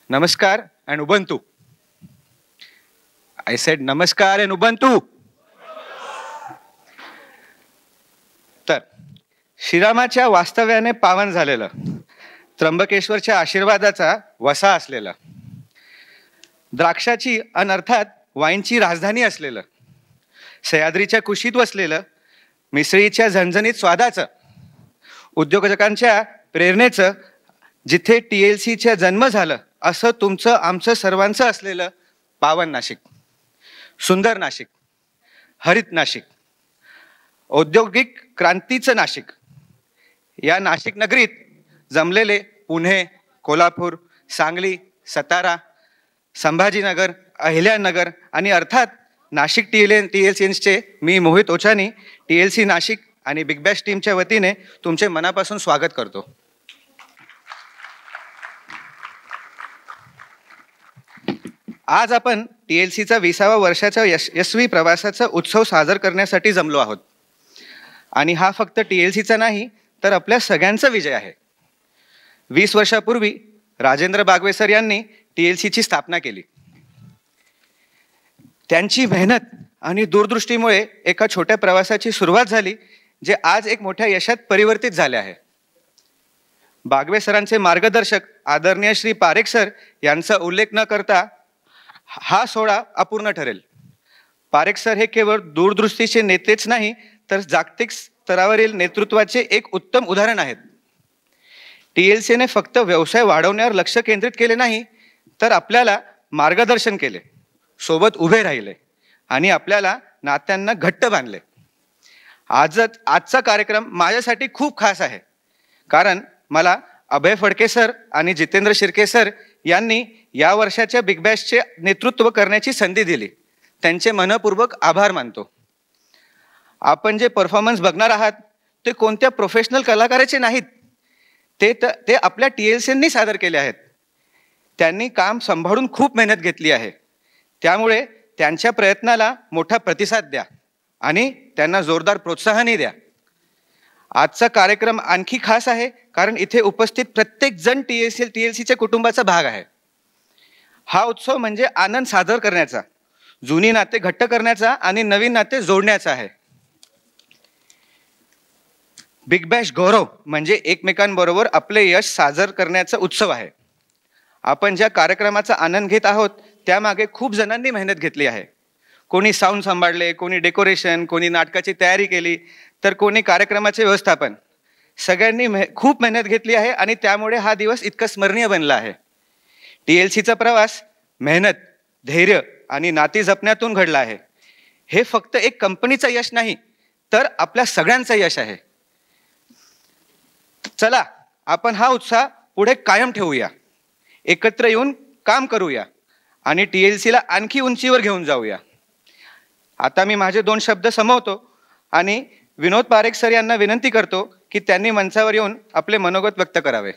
Namaskar and Ubuntu. I said Namaskar and Ubuntu. तर श्रीरामाच्या वास्तव्याने पावन झालेलं, त्र्यंबकेश्वरच्या आशीर्वादाचा वसा असलेलं, द्राक्षाची अनर्थात वाईनची राजधानी असलेलं, सह्याद्रीच्या कुशीत वसलेलं, मिसळीच्या झणझणीत स्वादाचं, उद्योजकांच्या प्रेरणेचं, जिथे TLCचा जन्म झालं असं तुमचं आमचं सर्वांचं असलेलं पावन नाशिक, सुंदर नाशिक, हरित नाशिक, औद्योगिक क्रांतीचं नाशिक. या नाशिक नगरीत जमलेले पुणे, कोल्हापूर, सांगली, सातारा, संभाजीनगर, अहिल्यानगर आणि अर्थात नाशिक TLCचे मी मोहित ओछानी, TLC नाशिक आणि बिग बॅश टीमच्या वतीने तुमचे मनापासून स्वागत करतो. आज आपण TLCचा 20व्या वर्षाच्या यशस्वी प्रवासाचा उत्सव साजरा करण्यासाठी जमलो आहोत. आणि हा फक्त TLCचा नाही तर आपल्या सगळ्यांचा विजय आहे. 20 वर्षापूर्वी राजेंद्र बागवे सर यांनी TLCची स्थापना केली. त्यांची मेहनत आणि दूरदृष्टीमुळे एका छोट्या प्रवासाची सुरुवात झाली, जे आज एक मोठ्या यशात परिवर्तित झाले आहे. बागवे सरांचे मार्गदर्शक आदरणीय श्री पारेख सर यांचा उल्लेख न करता हा सोहळा अपूर्ण ठरेल. पारेख सर हे केवळ दूरदृष्टीचे नेतेच नाही तर जागतिक स्तरावरील नेतृत्वाचे एक उत्तम उदाहरण आहेत. TLCने फक्त व्यवसाय वाढवण्यावर लक्ष केंद्रित केले नाही तर आपल्याला मार्गदर्शन केले, सोबत उभे राहिले आणि आपल्याला नात्यांना घट्ट बांधले. आजचा कार्यक्रम माझ्यासाठी खूप खास आहे, कारण मला अभय फडके सर आणि जितेंद्र शिर्के सर यांनी या वर्षाच्या बिग बॅशचे नेतृत्व करण्याची संधी दिली. त्यांचे मनपूर्वक आभार मानतो. आपण जे परफॉर्मन्स बघणार आहात ते कोणत्या प्रोफेशनल कलाकाराचे नाहीत, ते आपल्या TLCनी सादर केले आहेत. त्यांनी काम सांभाळून खूप मेहनत घेतली आहे. त्यामुळे त्यांच्या प्रयत्नाला मोठा प्रतिसाद द्या आणि त्यांना जोरदार प्रोत्साहनही द्या. आजचा कार्यक्रम आणखी खास आहे कारण इथे उपस्थित प्रत्येक जण TLCच्या कुटुंबाचा भाग आहे. हा उत्सव म्हणजे आनंद सादर करण्याचा, जुनी नाते घट्ट करण्याचा आणि नवीन नाते जोडण्याचा आहे. बिग बॅश गौरव म्हणजे एकमेकांबरोबर आपले यश साजर करण्याचा उत्सव आहे. आपण ज्या कार्यक्रमाचा आनंद घेत आहोत त्यामागे खूप जणांनी मेहनत घेतली आहे. कोणी साऊंड सांभाळले, कोणी डेकोरेशन, कोणी नाटकाची तयारी केली, तर कोणी कार्यक्रमाचे व्यवस्थापन. सगळ्यांनी खूप मेहनत घेतली आहे आणि त्यामुळे हा दिवस इतका स्मरणीय बनला आहे. TLCचा प्रवास मेहनत, धैर्य आणि नाती जपण्यातून घडला आहे. हे फक्त एक कंपनीचं यश नाही तर आपल्या सगळ्यांचं यश आहे. चला आपण हा उत्साह पुढे कायम ठेवूया, एकत्र येऊन काम करूया आणि TLCला आणखी उंचीवर घेऊन जाऊया. आता मी माझे 2 शब्द संपवतो आणि विनोद पारेख सर यांना विनंती करतो की त्यांनी मंचावर येऊन आपले मनोगत व्यक्त करावे.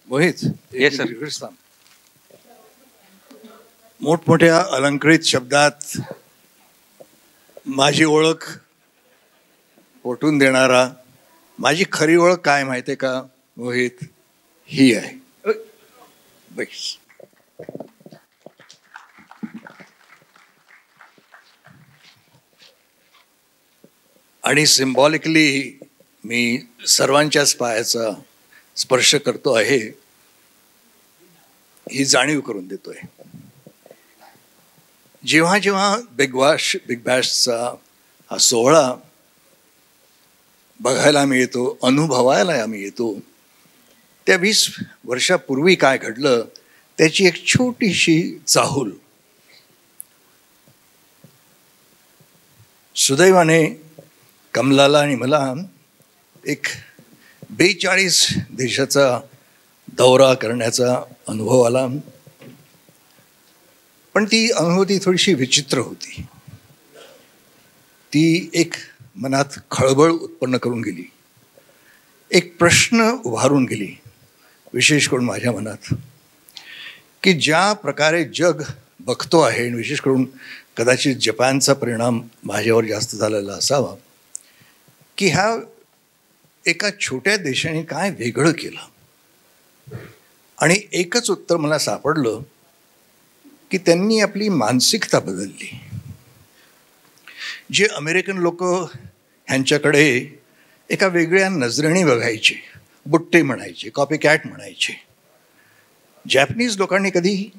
Mohit, yes sir. मोठमोठ्या अलंकृत शब्दात माझी ओळख पटवून देणारा, माझी खरी ओळख काय माहिती का मोहित, ही आहे. बस. आणि सिम्बॉलिकली मी सर्वांच्याच पायाचा स्पर्श करतो आहे, ही जाणीव करून देतोय. जेव्हा जेव्हा बिग बॅशचा हा सोहळा बघायला मिळतो, अनुभवायला आम्ही येतो, त्या 20 वर्षापूर्वी काय घडलं त्याची एक छोटीशी चाहूल. सुदैवाने कमलाला आणि मला एक 42 देशाचा दौरा करण्याचा अनुभव आला. पण ती अनुभूती थोडीशी विचित्र होती. ती एक मनात खळबळ उत्पन्न करून गेली, एक प्रश्न उभारून गेली, विशेष करून माझ्या मनात, की ज्या प्रकारे जग बघतो आहे आणि विशेष करून कदाचित जपानचा परिणाम माझ्यावर जास्त झालेला असावा की ह्या एका छोट्या देशाने काय वेगळं केलं. आणि एकच उत्तर मला सापडलं की त्यांनी आपली मानसिकता बदलली. जे अमेरिकन लोक ह्यांच्याकडे एका वेगळ्या नजरेने बघायचे, बुट्टे म्हणायचे, कॉपी कॅट म्हणायचे, जॅपनीज लोकांनी कधी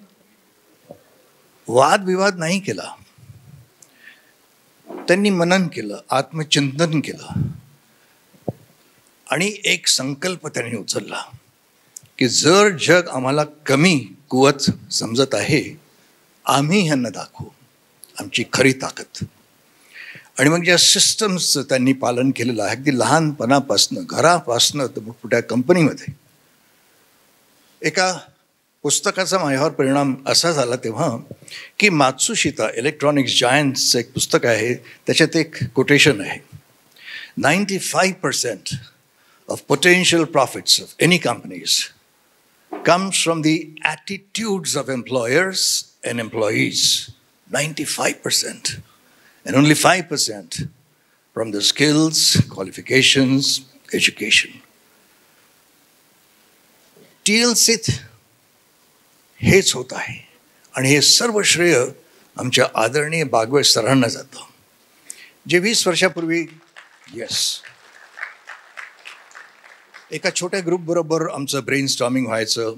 वादविवाद नाही केला. त्यांनी मनन केलं, आत्मचिंतन केलं आणि एक संकल्प त्यांनी उचलला की जर जग आम्हाला कमी कुवत समजत आहे, आम्ही ह्यांना दाखवू आमची खरी ताकद. आणि मग ज्या सिस्टम्सचं त्यांनी पालन केलेलं आहे, अगदी लहानपणापासनं, घरापासनं तर मोठ्या कंपनीमध्ये. एका पुस्तकाचा माझ्यावर परिणाम असा झाला तेव्हा की मात्सुशिता इलेक्ट्रॉनिक्स जायंट्सचं एक पुस्तक आहे, त्याच्यात एक कोटेशन आहे, 95% of potential profits of any companies comes from the attitudes of employers and employees. 95%. And only 5% from the skills, qualifications, education. TLCत हेच होत आहे आणि हे सर्व श्रेय आमच्या आदरणीय बागवे सरांना जातं, जे 20 वर्षापूर्वी एका छोट्या ग्रुपबरोबर आमचं ब्रेनस्टॉर्मिंग व्हायचं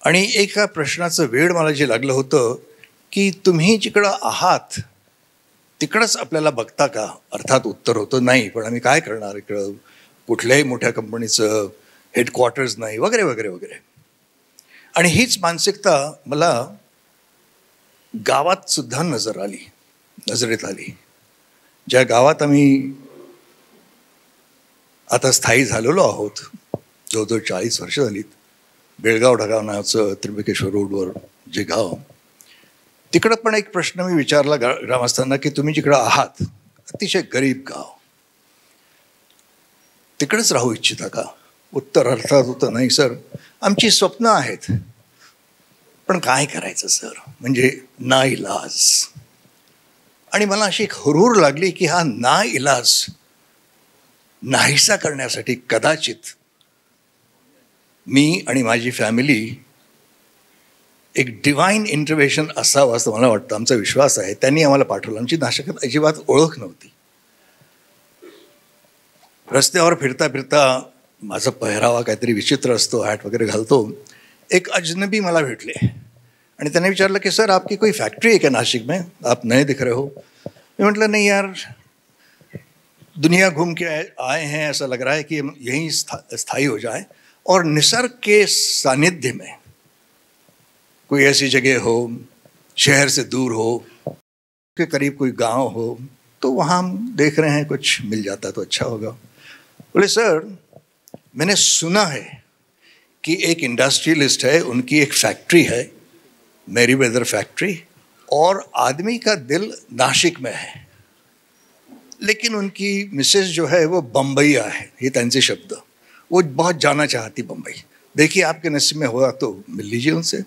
आणि एका प्रश्नाचं वेळ मला जे लागलं होतं की तुम्ही जिकडं आहात तिकडंच आपल्याला बघता का. अर्थात उत्तर होतं नाही, पण आम्ही काय करणार, इकडं कुठल्याही मोठ्या कंपनीचं हेडक्वार्टर्स नाही वगैरे वगैरे वगैरे. आणि हीच मानसिकता मला गावात सुद्धा नजरेत आली. ज्या गावात आम्ही आता स्थायी झालेलो आहोत, जवळजवळ 40 वर्ष झालीत, बेळगाव ढगाव नावाचं त्र्यंबकेश्वर रोडवर जे गाव, तिकडं पण एक प्रश्न मी विचारला ग्रामस्थांना की तुम्ही जिकडं आहात, अतिशय गरीब गाव, तिकडेच राहू इच्छिता का. उत्तर अर्थात होतं नाही सर, आमची स्वप्न आहेत, पण काय करायचं सर, म्हणजे नाइलाज. आणि मला अशी एक हुरहुर लागली की हा नाइलाज नाहीसा करण्यासाठी कदाचित मी आणि माझी फॅमिली एक डिवाइन इंटरव्हेन्शन असावं असं मला वाटतं. आमचा विश्वास आहे, त्यांनी आम्हाला पाठवलं. आमची नाशकात अजिबात ओळख नव्हती. रस्त्यावर फिरता फिरता माझा पहिरावा काहीतरी विचित्र असतो, हॅट वगैरे घालतो, एक अजनबी मला भेटले आणि त्याने विचारलं की सर आपकी कोई फैक्ट्री है क्या नासिक में, आप नए दिख रहे हो. मैं म्हटलं नहीं यार, दुनिया घूम के आए हैं, ऐसा लग रहा है कि हम यहीं स्थायी हो जाए और निसर्ग के सानिध्य में कोई ऐसी जगह हो, शहर से दूर हो, के करीब कोई गांव हो, तो वहाँ हम देख रहे हैं कुछ मिल जाता तो अच्छा होगा. बोले सर मैंने सुना है कि एक इंडस्ट्रियलिस्ट है, उनकी एक फैक्ट्री है, मेरीवेदर फैक्ट्री, और आदमी का दिल नासिक में है, लेकिन उनकी मिसेस जो है वो बम्बईया है, ये त्यांचे शब्द. वो बहुत जाना चाहती बम्बई. देखिए आपके नसीब में हुआ तो मिल लीजिए उनसे.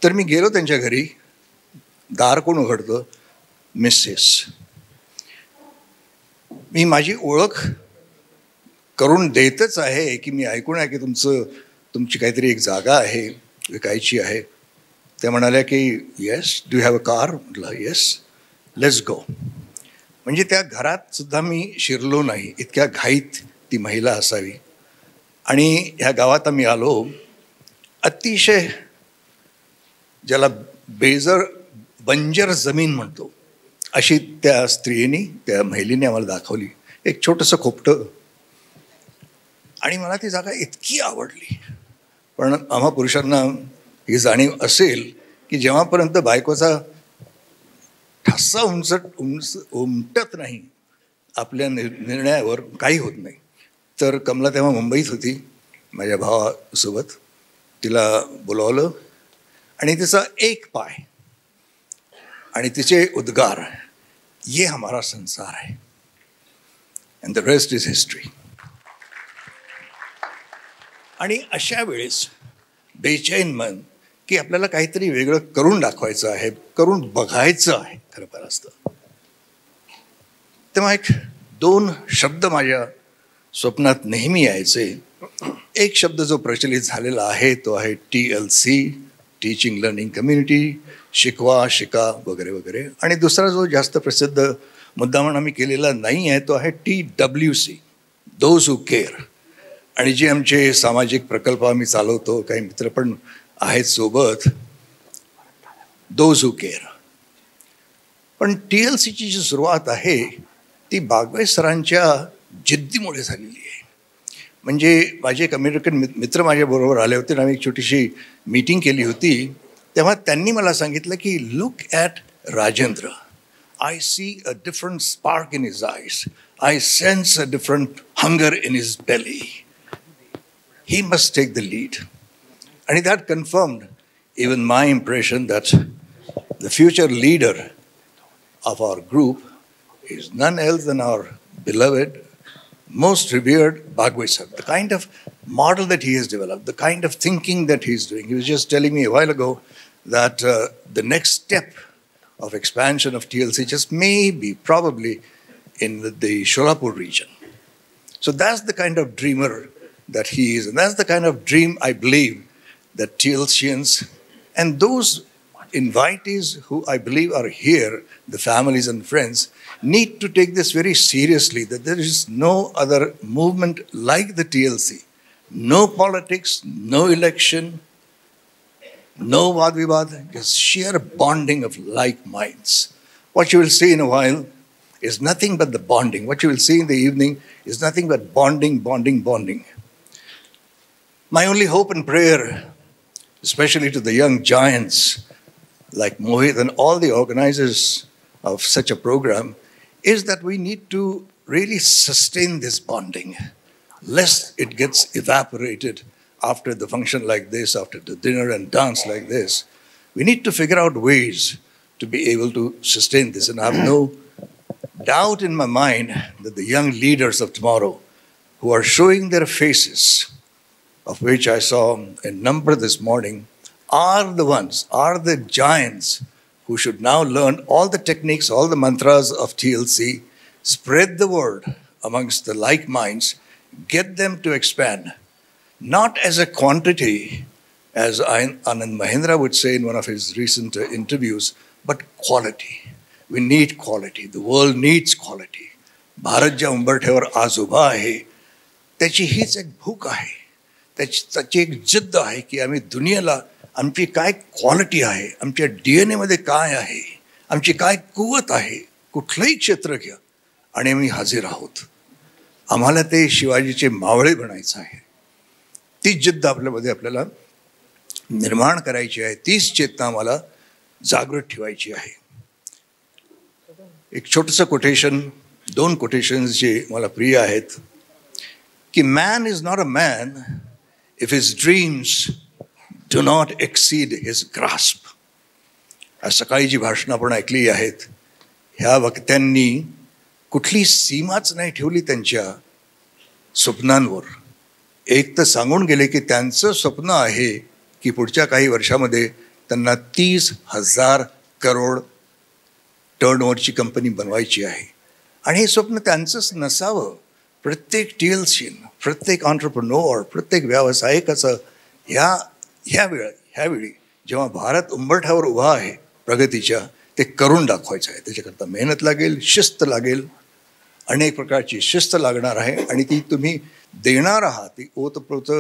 तर मी गेलो त्यांच्या घरी. दार कोण उघडतं, मिसेस. मी माझी ओळख करून देतच आहे की मी ऐकून आहे की तुमची काहीतरी एक जागा आहे, विकायची आहे. त्या म्हणाल्या की yes, do have a car. म्हटलं येस, लेट्स गो. म्हणजे त्या घरात सुद्धा मी शिरलो नाही, इतक्या घाईत ती महिला असावी. आणि ह्या गावात आम्ही आलो. अतिशय ज्याला बंजर जमीन म्हणतो अशी त्या स्त्रीने, त्या महिलेने आम्हाला दाखवली, एक छोटंसं खोपटं. आणि मला ती जागा इतकी आवडली. पण आम्हा पुरुषांना ही जाणीव असेल की जेव्हापर्यंत बायकोचा ठसा उमटत नाही आपल्या निर्णयावर, काही होत नाही. तर कमला तेव्हा मुंबईत होती माझ्या भावासोबत. तिला बोलावलं आणि तिचा एक पाय आणि तिचे उद्गार, ये हमारा संसार है, and the rest is history. आणि अशा वेळेस बेचैन मन की आपल्याला काहीतरी वेगळं करून दाखवायचं आहे, करून बघायचं आहे खरं फार असतं. तेव्हा एक 2 शब्द माझ्या स्वप्नात नेहमी यायचे. एक शब्द जो प्रचलित झालेला आहे तो आहे TLC, टीचिंग लर्निंग कम्युनिटी, शिकवा शिका वगैरे वगैरे. आणि दुसरा जो जास्त प्रसिद्ध मुद्दामण आम्ही केलेला नाही आहे तो आहे TWC, दोज हू केअर. आणि जे आमचे सामाजिक प्रकल्प आम्ही चालवतो, काही मित्र पण आहेत सोबत, दोज हू केअर. पण TLCची जी सुरुवात आहे ती बागवे सरांच्या जिद्दीमुळे झालेली आहे. म्हणजे माझे एक अमेरिकन मित्र माझ्याबरोबर आले होते आणि आम्ही एक छोटीशी मीटिंग केली होती. तेव्हा त्यांनी मला सांगितलं की look at Rajendra, I see a different spark in his eyes, I sense a different hunger in his belly, he must take the lead. आणि that confirmed even my impression that the future leader of our group is none else than our beloved, most revered Bhagwat sir. The kind of model that he has developed, the kind of thinking that he's doing. He was just telling me a while ago that the next step of expansion of TLC just may be probably in the Sholapur region. So that's the kind of dreamer that he is. And that's the kind of dream I believe that TLCians and those invitees who I believe are here, the families and friends, need to take this very seriously, that there is no other movement like the TLC. No politics, no election, no vad vivad, just sheer bonding of like minds. What you will see in a while is nothing but the bonding. What you will see in the evening is nothing but bonding, bonding, bonding. My only hope and prayer, especially to the young giants like Mohit and all the organizers of such a program, is that we need to really sustain this bonding, lest it gets evaporated after the function like this, after the dinner and dance like this. We need to figure out ways to be able to sustain this. And I have no doubt in my mind that the young leaders of tomorrow who are showing their faces, of which I saw a number this morning, are the ones, are the giants who should now learn all the techniques, all the mantras of TLC, spread the word amongst the like minds, get them to expand, not as a quantity, as Anand Mahindra would say in one of his recent interviews, but quality. We need quality. The world needs quality. Bharat ज्या उंबरठ्यावर आज उभा आहे त्याची हीच एक भूक आहे, त्याची एक जिद्द आहे की आम्ही दुनियेला आमची काय क्वालिटी आहे, आमच्या DNA मध्ये काय आहे, आमची काय कुवत आहे, कुठलंही क्षेत्र घ्या आणि आम्ही हजर आहोत. आम्हाला ते शिवाजीचे मावळे बनायचं आहे. तीच जिद्द आपल्यामध्ये आपल्याला निर्माण करायची आहे, तीच चेतना आम्हाला जागृत ठेवायची आहे. एक छोटंसं कोटेशन, 2 कोटेशन्स जे मला प्रिय आहेत की man is not a man if his dreams do not exceed his grasp. आज सकाळी जी भाषणं आपण ऐकली आहेत, ह्या वक्त्यांनी कुठली सीमाच नाही ठेवली त्यांच्या स्वप्नांवर. एक तर सांगून गेले की त्यांचं स्वप्न आहे की पुढच्या काही वर्षामध्ये त्यांना 30,000 करोड टर्नओव्हरची कंपनी बनवायची आहे. आणि हे स्वप्न त्यांचंच नसावं. प्रत्येक TLCian, प्रत्येक ऑन्टरप्रेन्योर, प्रत्येक व्यावसायिकाचं ह्यावेळी जेव्हा भारत उंबरठ्यावर उभा आहे प्रगतीच्या, ते करून दाखवायचं आहे. त्याच्याकरता मेहनत लागेल, शिस्त लागेल, अनेक प्रकारची शिस्त लागणार आहे आणि ती तुम्ही देणार आहात, ती ओतप्रोत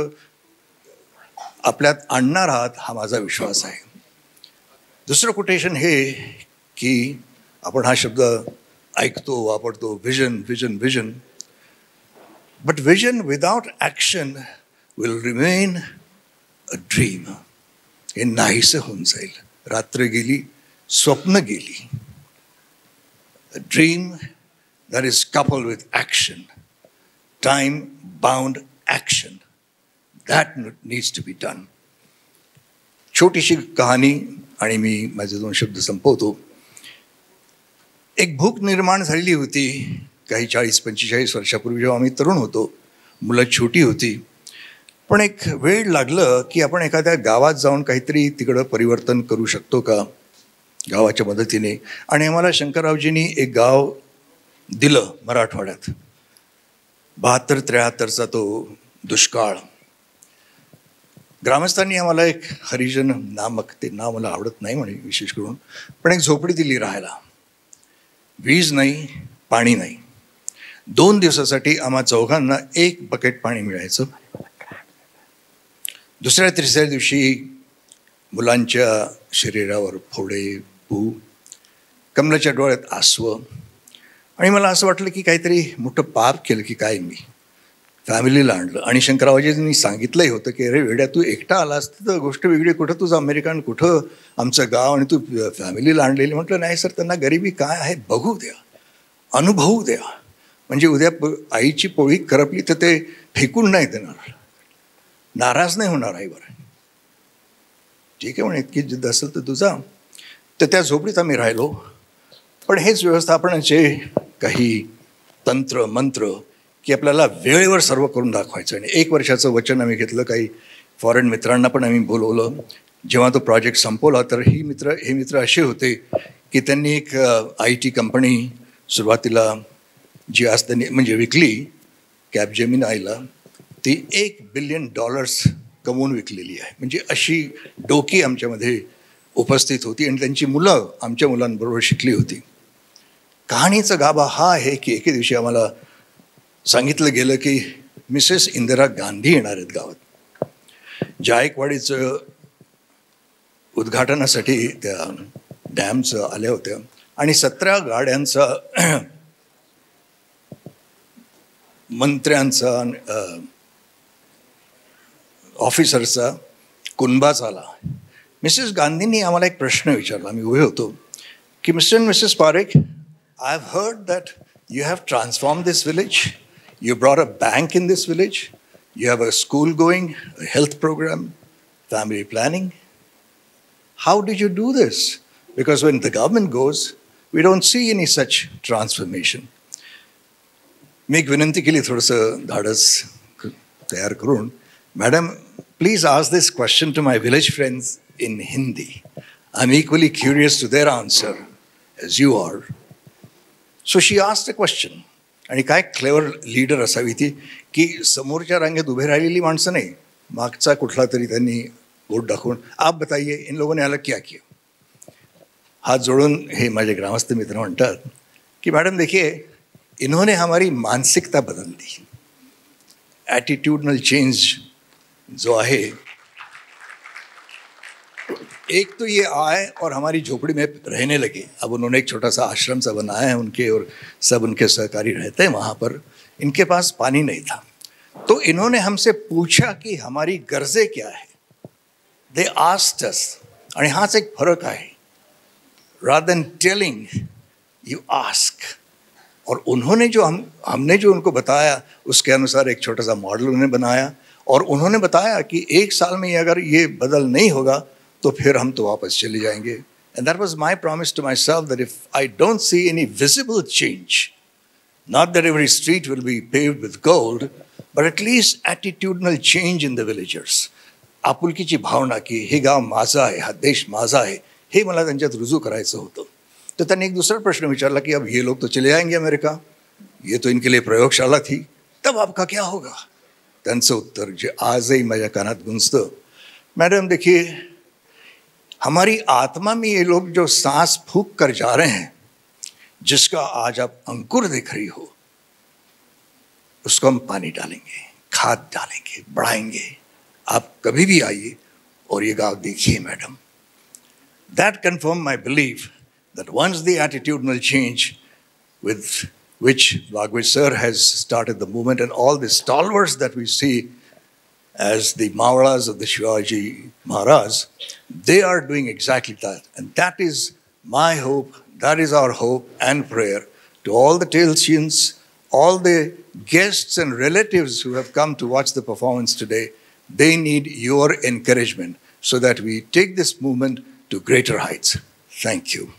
आपल्यात आणणार आहात, हा माझा विश्वास आहे. दुसरं कोटेशन हे की आपण हा शब्द ऐकतो, वापरतो, vision vision vision, but vision without action will remain a dream. हे नाहीसं होऊन जाईल. रात्र गेली, स्वप्न गेली. A dream that is coupled with action, time bound action, that needs to be done. छोटीशी कहाणी आणि मी माझे 2 शब्द संपवतो. एक भूक निर्माण झालेली होती काही 40-45 वर्षापूर्वी, जेव्हा आम्ही तरुण होतो, मुलं छोटी होती. पण एक वेळ लागलं की आपण एखाद्या गावात जाऊन काहीतरी तिकडं परिवर्तन करू शकतो का गावाच्या मदतीने. आणि आम्हाला शंकररावजींनी एक गाव दिलं मराठवाड्यात. 72-73चा तो दुष्काळ. ग्रामस्थांनी आम्हाला एक हरिजन नामक, ते नाव मला आवडत नाही म्हणे विशेष करून, पण एक झोपडी दिली राहायला. वीज नाही, पाणी नाही. 2 दिवसासाठी आम्हा चौघांना 1 बकेट पाणी मिळायचं. दुसऱ्या तिसऱ्या दिवशी मुलांच्या शरीरावर फोडे, पू, कमलाच्या डोळ्यात आसवं. आणि मला असं वाटलं की काहीतरी मोठं पाप केलं की काय मी. फॅमिलीला आणलं आणि शंकररावजींनी सांगितलंही होतं की अरे वेड्या, तू एकटा आलास तर गोष्ट वेगळी, कुठं तुझं अमेरिकन, कुठं आमचं गाव, आणि तू फॅमिलीला आणलेली. म्हटलं नाही सर, त्यांना गरिबी काय आहे बघू द्या, अनुभवू द्या. म्हणजे उद्या आईची पोळी करपली तर ते फेकून नाही देणार, नाराज नाही होणार आईवर. ठीक आहे म्हणे, इतकी जिद्द असेल तर तुझा. तर त्या झोपडीत आम्ही राहिलो. पण हेच व्यवस्थापनाचे काही तंत्र मंत्र की आपल्याला वेळेवर सर्व करून दाखवायचं. आणि 1 वर्षाचं वचन आम्ही घेतलं. काही फॉरेन मित्रांना पण आम्ही बोलवलं. जेव्हा तो प्रोजेक्ट संपवला तर हे मित्र असे होते की त्यांनी एक IT कंपनी सुरुवातीला जी आज त्यांनी म्हणजे विकली कॅपजेमिनायला, ती $1 बिलियन कमवून विकलेली आहे. म्हणजे अशी डोकी आमच्यामध्ये उपस्थित होती आणि त्यांची मुलं आमच्या मुलांबरोबर शिकली होती. कहाणीचा गाभा हा आहे की एके दिवशी आम्हाला सांगितलं गेलं की मिसेस इंदिरा गांधी येणार आहेत गावात. जायकवाडीचं उद्घाटनासाठी त्या डॅमचं आल्या होत्या आणि 17 गाड्यांचा मंत्र्यांचा ऑफिसरचा कुणबाच आला. मिसेस गांधींनी आम्हाला एक प्रश्न विचारला. आम्ही उभे होतो की mister and Mrs Parekh, I have heard that you have transform this village. You brought a bank in this village. You have a school going, a health program, family planning. How did you do this? Because when the government goes, we don't see any such transformation. मी एक विनंती केली थोडंसं धाडस तयार करून, madam please ask this question to my village friends in Hindi. I'm equally curious to their answer as you are. So she asked a question. आणि काय clever leader असावी ती की समोरच्या रांगेत उभे राहिलेली माणसं नाही, मागचा कुठला तरी त्यांनी बोट दाखवून आप बताइए इन लोगों ने अलग क्या किया. हात जोडून हे माझे ग्रामस्थ मित्र म्हणतात की मॅडम देखिए, इन्होंने हमारी मानसिकता बदल दी. ॲटिट्यूडनल चेंज जो आहे, एक तो ये आए और हमारी झोपड़ी में रहने लगे. अब उन्होंने एक छोटा सा आश्रम सा बनाया है उनके, और सब उनके सहकारी रहते हैं वहाँ पर. इनके पास पानी नहीं था तो इन्होंने हमसे पूछा कि हमारी गरजें क्या है. They asked us. आणि हाच एक फरक आहे. Rather than telling, you ask. और उन्होंने जो हमने जो उनको बताया उसके अनुसार एक छोटा सा मॉडल उन्होंने बनाया. और उन्होंने बताया कि 1 साल में अगर ये बदल नहीं होगा तो फिर हम तो वापस चले जाएंगे. And that was my promise to myself, that if I don't see any visible change, not that every street will be paved with gold, but at least attitudinal change in the villagers. आपुलकीची भावना की हे गाव माझं आहे, हा देश माझा आहे, हे मला त्यांच्यात रुजू करायचं होतं. तर त्यांनी एक दुसरा प्रश्न विचारला की अब ये लोग तो चले जाएंगे अमेरिका, ये तो इनके लिए प्रयोगशाला थी, तब आपका क्या होगा. त्यांचं उत्तर जे आजही माझ्या कानात गुंजतं, मॅडम देखिए, हमारी आत्मा में ये लोग जो सांस फूंक कर जा रहे हैं, जिसका आज आप अंकुर देख रही हो, उसको हम पानी डालेंगे, खाद डालेंगे, बढ़ाएंगे. आप कभी भी आइए और ये गांव देखिए madam. That confirmed my belief that once the attitudinal change with which Bhagwat sir has started the movement, and all the stalwarts that we see as the Mavalas of the Shivaji Maharaj, they are doing exactly that. And that is my hope, that is our hope and prayer to all the Tilsians, all the guests and relatives who have come to watch the performance today. They need your encouragement so that we take this movement to greater heights. Thank you.